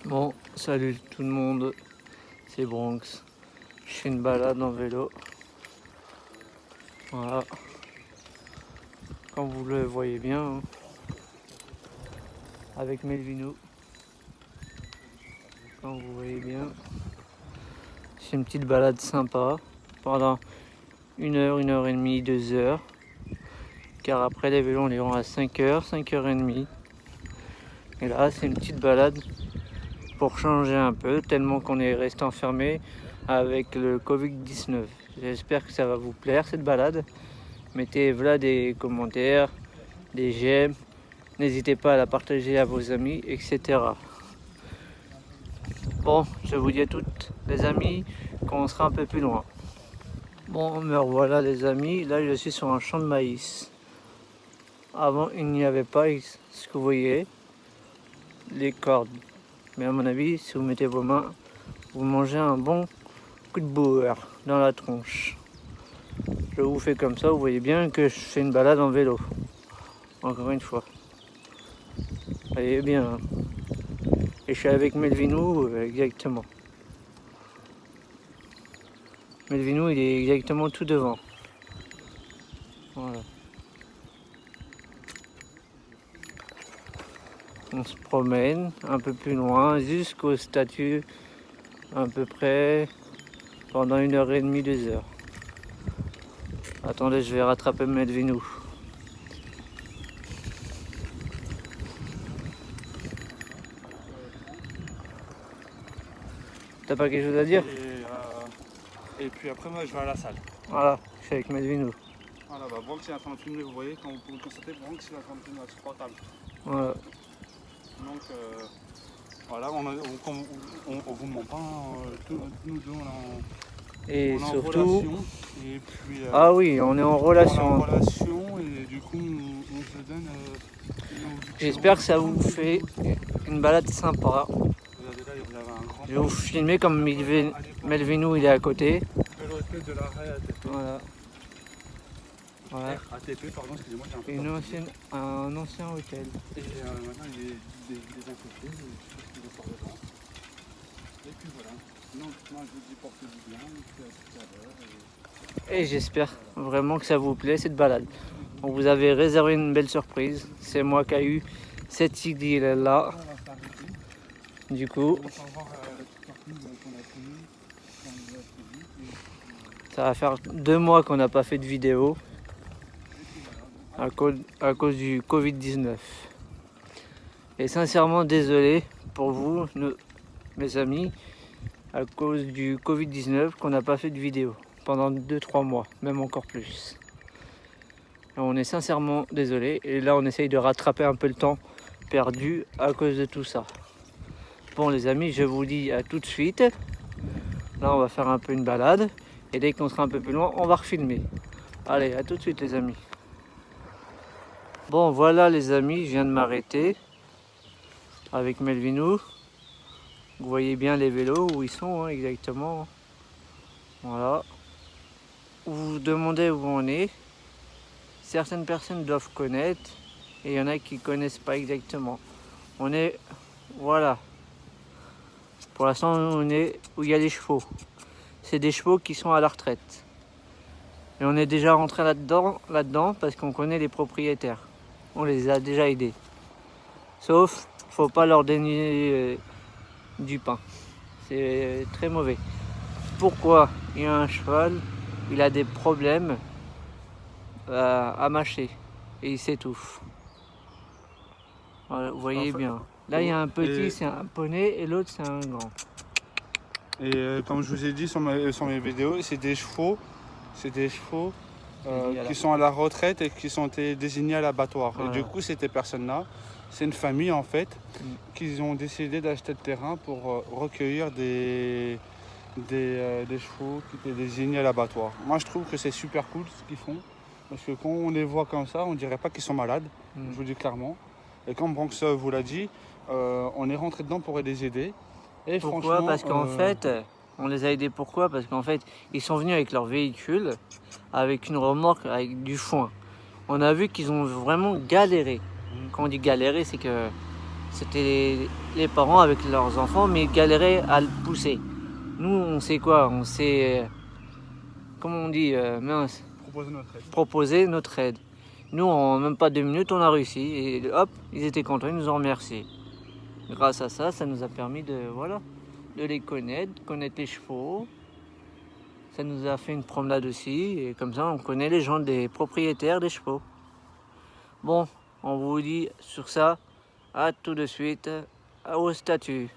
Bon, salut tout le monde, c'est Bronx. Je fais une balade en vélo. Voilà, comme vous le voyez bien, hein, avec Melvino. Comme vous voyez bien, c'est une petite balade sympa pendant 1 heure et demie, 2 heures. Car après les vélos, on les rend à 5 heures, 5 heures et demie. Et là, c'est une petite balade pour changer un peu, tellement qu'on est resté enfermé avec le Covid-19. J'espère que ça va vous plaire cette balade. Mettez voilà des commentaires, des j'aime, n'hésitez pas à la partager à vos amis, etc. Bon, je vous dis à toutes les amis qu'on sera un peu plus loin. Bon, me revoilà les amis, là je suis sur un champ de maïs. Avant il n'y avait pas ce que vous voyez, les cordes. Mais à mon avis, si vous mettez vos mains, vous mangez un bon coup de beurre dans la tronche. Je vous fais comme ça, vous voyez bien que je fais une balade en vélo. Encore une fois. Vous voyez bien. Hein. Et je suis avec Melvino, exactement. Melvino, il est exactement tout devant. Voilà. On se promène un peu plus loin, jusqu'aux statues, à peu près pendant 1 heure et demie, 2 heures. Attendez, je vais rattraper Melvino. T'as pas quelque chose à dire? Et puis après, moi, je vais à la salle. Voilà, je suis avec Melvino. Voilà, bah, Bronx est en train de filmer, vous voyez, quand vous pouvez constater, Bronx est en train de filmer à ce portable. Voilà. Donc, voilà, on vous ment pas, nous deux, Et on est en surtout, relation. Et puis, ah oui, on est en relation. On est en relation et du coup, on se donne. J'espère que ça vous fait une balade sympa. Regardez là, vous avez un grand. Je vais vous filmer comme Melvino il est à côté. Le hôtel de l'arrêt ATP. Voilà. Voilà. ATP, pardon, excusez-moi, j'ai Un ancien hôtel. Et maintenant, il est désinfecté, je sais ce qu'il est fort dedans. Et puis voilà. Donc, moi, je vous dis porte du bien, et puis à tout à l'heure. Et j'espère vraiment que ça vous plaît cette balade. On vous avait réservé une belle surprise. C'est moi qui ai eu cette idée-là. Du coup, ça va faire 2 mois qu'on n'a pas fait de vidéo à cause du Covid-19. Et sincèrement désolé pour vous, mes amis, à cause du Covid-19 qu'on n'a pas fait de vidéo pendant 2-3 mois, même encore plus. Et on est sincèrement désolé et là on essaye de rattraper un peu le temps perdu à cause de tout ça. Bon les amis, je vous dis à tout de suite. Là on va faire un peu une balade et dès qu'on sera un peu plus loin, on va refilmer. Allez, à tout de suite les amis. Bon voilà les amis, je viens de m'arrêter avec Melvino. Vous voyez bien les vélos où ils sont hein, exactement. Voilà. Vous vous demandez où on est. Certaines personnes doivent connaître et il y en a qui connaissent pas exactement. On est, voilà. Pour l'instant, on est où il y a les chevaux. C'est des chevaux qui sont à la retraite. Et on est déjà rentré là-dedans parce qu'on connaît les propriétaires. On les a déjà aidés. Sauf, faut pas leur donner du pain. C'est très mauvais. Pourquoi? Il y a un cheval, il a des problèmes à mâcher et il s'étouffe. Voilà, vous voyez bien. Là, il y a un petit, c'est un poney, et l'autre, c'est un grand. Et comme je vous ai dit sur mes vidéos, c'est des chevaux qui sont à la retraite et qui sont été désignés à l'abattoir. Voilà. Et du coup, ces personnes-là, c'est une famille en fait, qui ont décidé d'acheter le terrain pour recueillir des chevaux qui étaient désignés à l'abattoir. Moi, je trouve que c'est super cool ce qu'ils font, parce que quand on les voit comme ça, on dirait pas qu'ils sont malades, je vous le dis clairement. Et comme Bronx vous l'a dit, on est rentré dedans pour les aider. Et pourquoi? Parce qu'en fait, on les a aidés pourquoi? Parce qu'en fait, ils sont venus avec leur véhicule, avec une remorque, avec du foin. On a vu qu'ils ont vraiment galéré. Quand on dit galérer, c'est que c'était les parents avec leurs enfants, mais ils galéraient à le pousser. Nous, on sait quoi? On sait, comment on dit, mince, proposer notre aide. Nous, en même pas 2 minutes, on a réussi. Et hop, ils étaient contents, ils nous ont remercié. Grâce à ça, ça nous a permis de, voilà, de les connaître les chevaux. Ça nous a fait une promenade aussi. Et comme ça, on connaît les gens des propriétaires des chevaux. Bon, on vous dit sur ça, à tout de suite, au statut.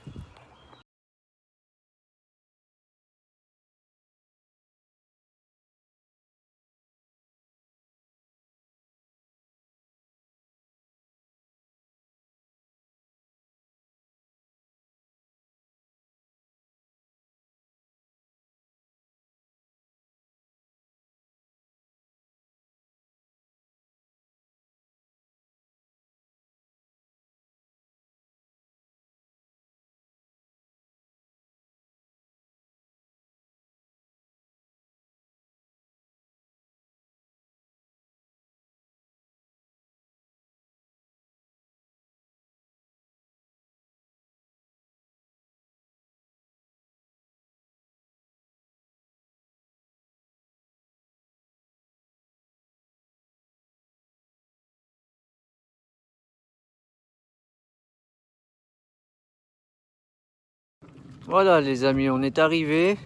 Voilà les amis, on est arrivé.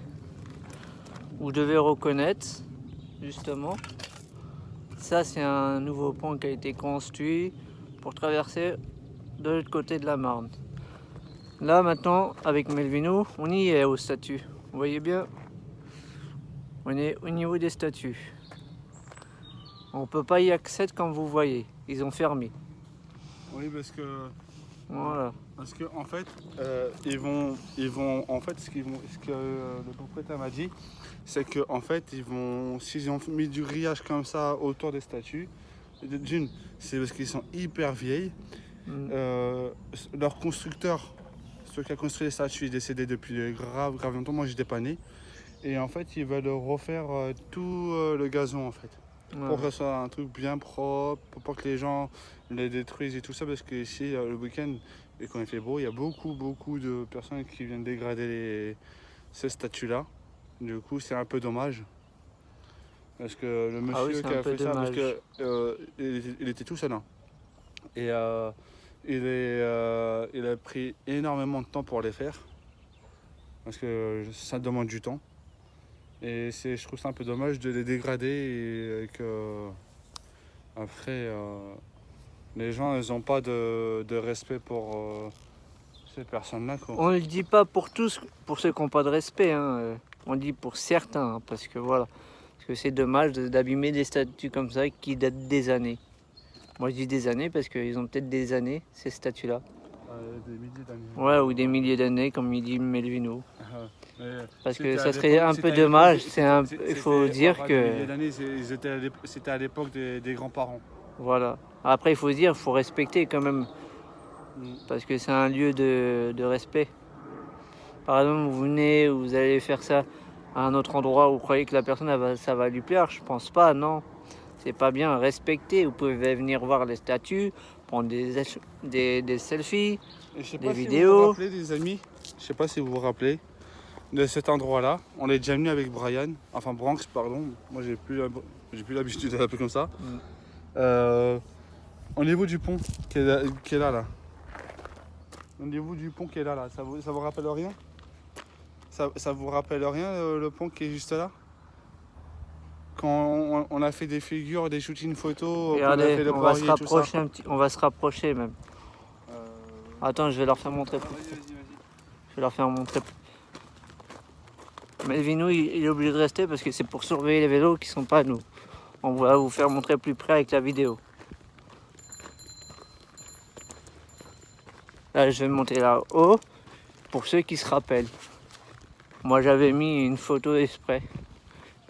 Vous devez reconnaître, justement, ça c'est un nouveau pont qui a été construit pour traverser de l'autre côté de la Marne. Là maintenant, avec Melvino, on y est au statut. Vous voyez bien, on est au niveau des statuts. On ne peut pas y accéder comme vous voyez, ils ont fermé. Oui, parce que Voilà. Parce que en fait, ils vont, en fait, ce que le propriétaire m'a dit, c'est que en fait, s'ils ont mis du grillage comme ça autour des statues, d'une, c'est parce qu'ils sont hyper vieilles. Leur constructeur, celui qui a construit les statues, est décédé depuis grave longtemps. Moi, j'étais pas né. Et en fait, ils veulent refaire tout le gazon en fait. Pour que ce soit un truc bien propre, pour pas que les gens les détruisent et tout ça, parce que ici, le week-end, et quand il fait beau, il y a beaucoup de personnes qui viennent dégrader ces statues-là. Du coup, c'est un peu dommage. Parce que le monsieur qui a fait ça, parce que il était tout seul. Hein. Et il a pris énormément de temps pour les faire. Parce que ça demande du temps. Et je trouve ça un peu dommage de les dégrader et que après les gens ils n'ont pas de respect pour ces personnes-là. On ne le dit pas pour tous, pour ceux qui n'ont pas de respect, hein. On le dit pour certains, hein, parce que voilà, parce que c'est dommage d'abîmer des statues comme ça qui datent des années. Moi je dis des années parce qu'ils ont peut-être des années, ces statues-là. Des milliers d'années. Ouais, ou des milliers d'années, comme il dit Melvino. Parce que ça serait un peu dommage, il faut dire que... C'était à l'époque des grands-parents. Voilà. Après, il faut se dire, il faut respecter quand même. Parce que c'est un lieu de respect. Par exemple, vous venez, vous allez faire ça à un autre endroit où vous croyez que la personne, ça va lui plaire. Je pense pas, non. C'est pas bien. Respecter. Vous pouvez venir voir les statues, prendre des selfies, des vidéos. Vous vous rappelez, les amis, je sais pas si vous vous rappelez de cet endroit-là. On est déjà venu avec Brian, enfin Branks, pardon. Moi, j'ai plus l'habitude de l'appeler comme ça. Au niveau du pont qui est là. Au niveau du pont qui est là, ça vous rappelle rien? Ça vous rappelle rien le pont qui est juste là? Quand on a fait des figures, des shootings photos, regardez, on va se rapprocher on va se rapprocher même. Attends, je vais leur faire montrer plus. Je vais leur faire montrer plus. Melvino, il est obligé de rester parce que c'est pour surveiller les vélos qui sont pas à nous. On va vous faire montrer plus près avec la vidéo. Là, je vais monter là-haut pour ceux qui se rappellent. Moi, j'avais mis une photo exprès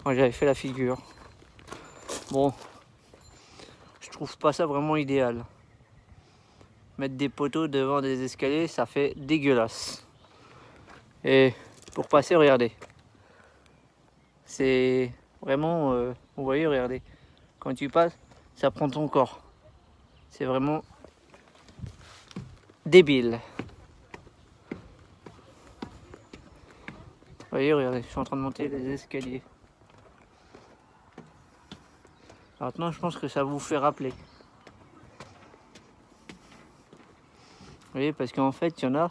quand j'avais fait la figure. Bon, je trouve pas ça vraiment idéal. Mettre des poteaux devant des escaliers, ça fait dégueulasse. Et pour passer, regardez. C'est vraiment, vous voyez, regardez. Quand tu passes, ça prend ton corps. C'est vraiment débile. Vous voyez, regardez, je suis en train de monter les escaliers. Maintenant, je pense que ça vous fait rappeler. Vous voyez, parce qu'en fait, il y en a.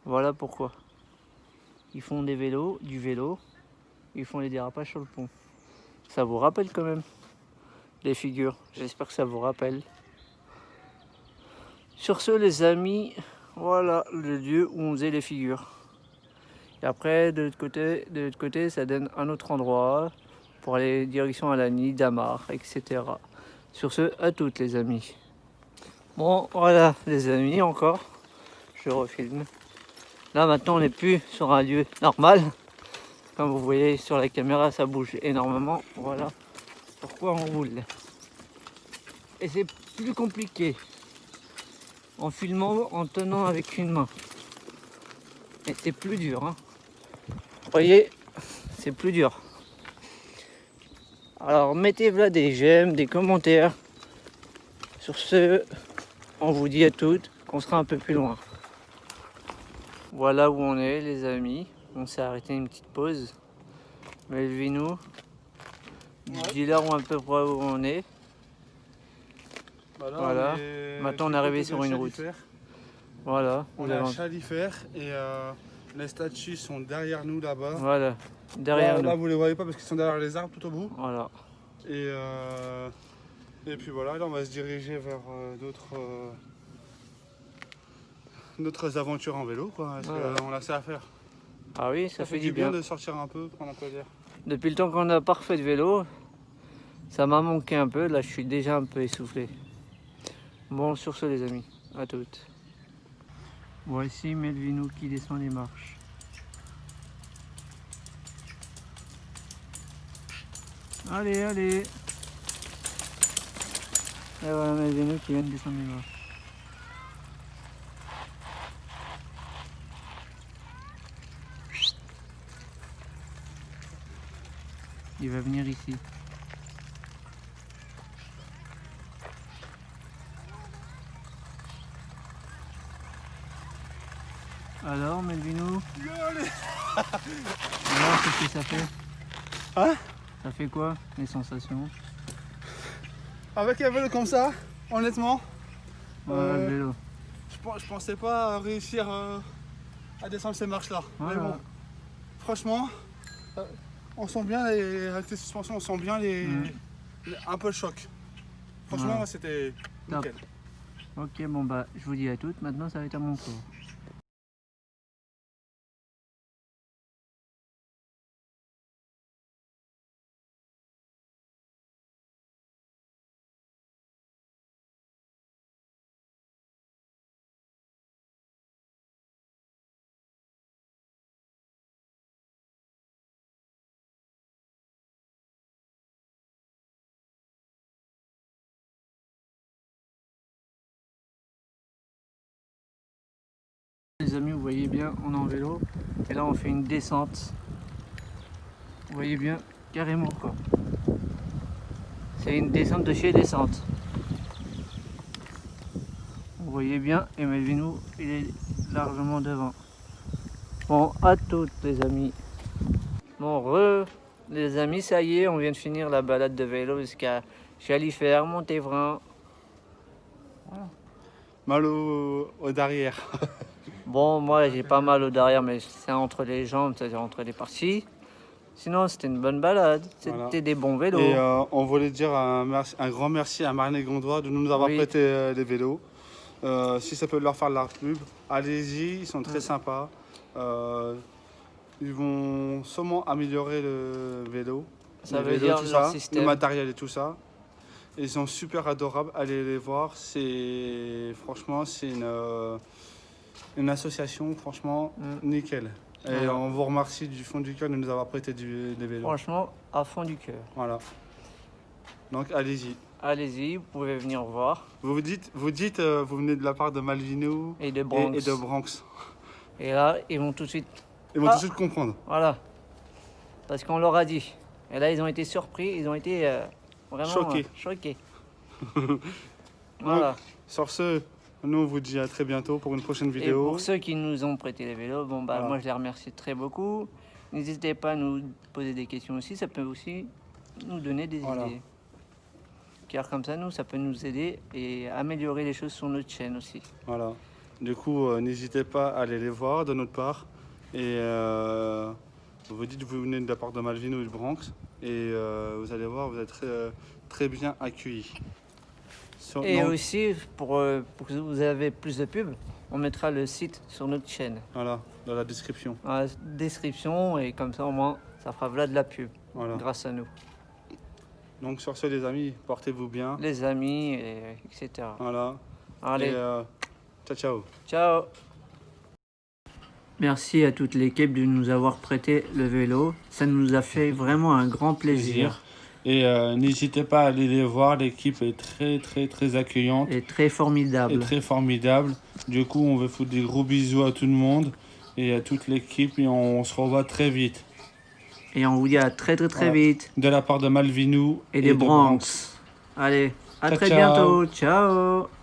Voilà pourquoi. Ils font du vélo, ils font les dérapages sur le pont. Ça vous rappelle quand même les figures. J'espère que ça vous rappelle. Sur ce, les amis, voilà le lieu où on faisait les figures. Et après, de l'autre côté, ça donne un autre endroit pour aller direction Alani, Damar, etc. Sur ce, à toutes les amis. Bon, voilà les amis, encore. Je refilme. Là, maintenant, on n'est plus sur un lieu normal. Comme vous voyez sur la caméra, ça bouge énormément. Voilà pourquoi on roule. Et c'est plus compliqué en filmant, en tenant avec une main. Et c'est plus dur. Hein. Vous voyez, c'est plus dur. Alors, mettez là des j'aime, des commentaires. Sur ce, on vous dit à toutes qu'on sera un peu plus loin. Voilà où on est, les amis. On s'est arrêté une petite pause. Melvinou, dis-leur un peu où on est. Voilà. Maintenant, on est arrivé sur une route. Voilà. On a un chalifère et les statues sont derrière nous là-bas. Voilà. Derrière nous. Là, vous les voyez pas parce qu'ils sont derrière les arbres tout au bout. Voilà. Et puis voilà, là on va se diriger vers d'autres aventures en vélo, quoi. Parce qu'on a assez à faire. Ah oui, ça fait du bien de sortir un peu, prendre un peu d'air. Depuis le temps qu'on n'a pas refait de vélo, ça m'a manqué un peu. Là, je suis déjà un peu essoufflé. Bon, sur ce, les amis, à toutes. Voici Melvinou qui descend les marches. Allez, allez. Et voilà Melvinou qui vient de descendre les marches. Il va venir ici. Alors Melvinou? Alors qu'est-ce que ça fait? Hein? Ça fait quoi les sensations? Avec un vélo comme ça, honnêtement, le vélo. Je pensais pas réussir à descendre ces marches là. Voilà. Mais bon, franchement, on sent bien avec les suspensions, on sent bien un peu le choc. Franchement, Voilà. C'était nickel. Ok, bon bah je vous dis à toutes, maintenant ça va être à mon tour. Les amis, vous voyez bien, on est en vélo et là on fait une descente. Vous voyez bien, carrément quoi. C'est une descente de chez descente. Vous voyez bien, et Melvinou, il est largement devant. Bon, à toutes les amis. Bon, les amis, ça y est, on vient de finir la balade de vélo jusqu'à Chalifert, Montévrain. Voilà. Mal au derrière. Bon, moi j'ai pas mal au derrière, mais c'est entre les jambes, c'est-à-dire entre les parties. Sinon, c'était une bonne balade, c'était des bons vélos. Et on voulait dire un grand merci à Marne et Gondois de nous avoir prêté les vélos. Si ça peut leur faire de la pub, allez-y, ils sont très sympas. Ils vont sûrement améliorer le vélo. Ça veut dire leur système. Le matériel et tout ça. Ils sont super adorables, allez les voir. Franchement, c'est une association franchement nickel. Et on vous remercie du fond du cœur de nous avoir prêté des vélos. Franchement, à fond du cœur. Voilà. Donc allez-y. Allez-y, vous pouvez venir voir. Vous venez de la part de Malvinou et de Branx. Et là, ils vont tout de suite... Ils vont tout de suite comprendre. Voilà. Parce qu'on leur a dit. Et là, ils ont été surpris, ils ont été vraiment choqués. Voilà. Donc, sur ce, Nous, on vous dit à très bientôt pour une prochaine Et vidéo. pour ceux qui nous ont prêté les vélos, bon bah Voilà. moi je les remercie très beaucoup. N'hésitez pas à nous poser des questions aussi, ça peut aussi nous donner des Voilà. idées. Car comme ça, ça peut nous aider et améliorer les choses sur notre chaîne aussi. Voilà. Du coup, n'hésitez pas à aller les voir de notre part. Et vous dites que vous venez de la part de Malvino et du Bronx. Et vous allez voir, vous êtes très bien accueillis. Et aussi, pour que vous avez plus de pubs, on mettra le site sur notre chaîne. Voilà, dans la description. Dans la description, et comme ça au moins, ça fera de la pub, Voilà. grâce à nous. Donc sur ce, les amis, portez-vous bien. Les amis, etc. Voilà. Allez, Et, ciao, ciao. ciao. Merci à toute l'équipe de nous avoir prêté le vélo. Ça nous a fait vraiment un grand plaisir. Et n'hésitez pas à aller les voir. L'équipe est très accueillante. Et très formidable. Et très formidable. Du coup, on veut foutre des gros bisous à tout le monde et à toute l'équipe. Et on se revoit très vite. Et on vous dit à très vite. De la part de Malvinou et des Bronx. Allez, à Ciao, très ciao. bientôt. Ciao.